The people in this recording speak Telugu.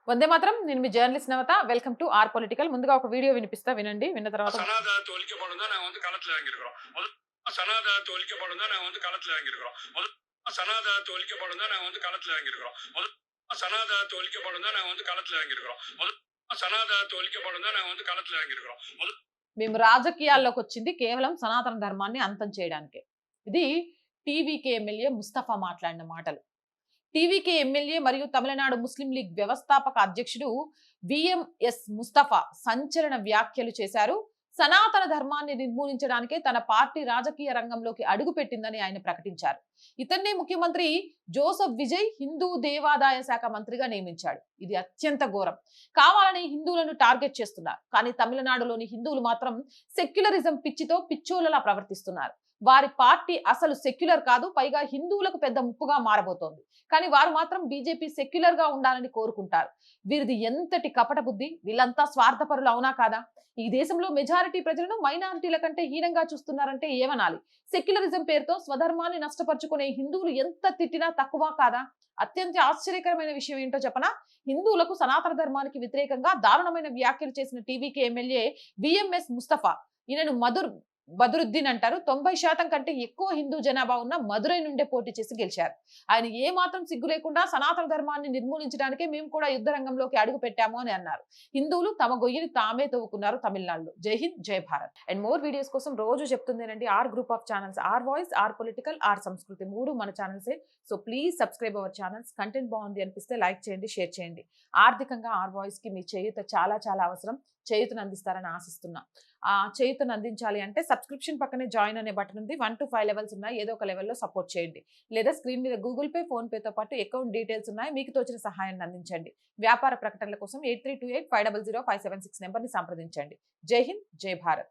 వందే మాత్రం. నేను మీ journalist Navata. Welcome to R political. ముందుగా ఒక వీడియో వినిపిస్తా వినండి. విన్న తర్వాత சனாத தோலிக்கப்படும் தான் நாங்க வந்து களத்துல இறங்கியிருக்கிறோம். சனாத தோலிக்கப்படும் தான் நாங்க வந்து களத்துல இறங்கியிருக்கிறோம். சனாத தோலிக்கப்படும் தான் நாங்க வந்து களத்துல இறங்கியிருக்கிறோம். சனாத தோலிக்கப்படும் தான் நாங்க வந்து களத்துல இறங்கியிருக்கிறோம். சனாத தோலிக்கப்படும் தான் நாங்க வந்து களத்துல இறங்கியிருக்கிறோம். మేము రాజకీయాల్లోకి వచ్చింది కేవలం సనాతన ధర్మాన్ని అంతం చేయడానికే. ఇది టీవీకే ఎమ్మెల్యే ముస్తఫా మాట్లాడిన మాటలు. టీవీకే ఎమ్మెల్యే మరియు తమిళనాడు ముస్లిం లీగ్ వ్యవస్థాపక అధ్యక్షుడు విఎంఎస్ ముస్తఫా సంచలన వ్యాఖ్యలు చేశారు. సనాతన ధర్మాన్ని నిర్మూలించడానికే తన పార్టీ రాజకీయ రంగంలోకి అడుగుపెట్టిందని ఆయన ప్రకటించారు. ఇతన్నే ముఖ్యమంత్రి జోసెఫ్ విజయ్ హిందూ దేవాదాయ శాఖ మంత్రిగా నియమించాడు. ఇది అత్యంత ఘోరం. కావాలని హిందువులను టార్గెట్ చేస్తున్నారు. కానీ తమిళనాడులోని హిందువులు మాత్రం సెక్యులరిజం పిచ్చితో పిచ్చోలలా ప్రవర్తిస్తున్నారు. వారి పార్టీ అసలు సెక్యులర్ కాదు, పైగా హిందువులకు పెద్ద ముప్పుగా మారబోతోంది. కానీ వారు మాత్రం బీజేపీ సెక్యులర్ గా ఉండాలని కోరుకుంటారు. వీరిది ఎంతటి కపట బుద్ధి! వీళ్ళంతా స్వార్థపరులు అవునా కాదా? ఈ దేశంలో మెజారిటీ ప్రజలను మైనారిటీల కంటే హీనంగా చూస్తున్నారంటే ఏమనాలి? సెక్యులరిజం పేరుతో స్వధర్మాన్ని నష్టపరుచుకునే హిందువులు ఎంత తిట్టినా తక్కువ కాదా? అత్యంత ఆశ్చర్యకరమైన విషయం ఏంటో చెప్పనా? హిందువులకు సనాతన ధర్మానికి వ్యతిరేకంగా దారుణమైన వ్యాఖ్యలు చేసిన టీవీకే ఎమ్మెల్యే విఎంఎస్ ముస్తఫా, ఈయనను బదురుద్దీన్ అంటారు. 90% కంటే ఎక్కువ హిందూ జనాభా ఉన్న మదురై నుండే పోటీ చేసి గెలిచారు. ఆయన ఏ మాత్రం సిగ్గు లేకుండా సనాతన ధర్మాన్ని నిర్మూలించడానికే మేము కూడా యుద్ధ రంగంలోకి అడుగు పెట్టాము అని అన్నారు. హిందువులు తమ గొయ్యిని తామే తవ్వుకున్నారు తమిళనాడులో. జై హింద్, జై భారత్. అండ్ మోర్ వీడియోస్ కోసం రోజు చెప్తుందేనండి R group of channels, R voice, R political, R Samskruthi, మూడు మన ఛానల్సే. So please subscribe our channels. Content బాగుంది అనిపిస్తే లైక్ చేయండి, షేర్ చేయండి. ఆర్థికంగా ఆర్ వాయిస్ కి మీ చేయూత చాలా చాలా అవసరం. చేయూతను అందిస్తారని ఆశిస్తున్నా. ఆ చేయూతను అందించాలి అంటే సబ్స్క్రిప్షన్ పక్కనే జాయిన్ అనే బటన్ ఉంది. 1 to 5 లెవెల్స్ ఉన్నాయి. ఏదో ఒక లెవెల్లో సపోర్ట్ చేయండి. లేదా స్క్రీన్ మీద గూగుల్ పే, ఫోన్ పేతో పాటు అకౌంట్ డీటెయిల్స్ ఉన్నాయి. మీకు తోచిన సహాయాన్ని అందించండి. వ్యాపార ప్రకటనల కోసం 8328500576 నెంబర్ని సంప్రదించండి. జై హింద్, జై భారత్.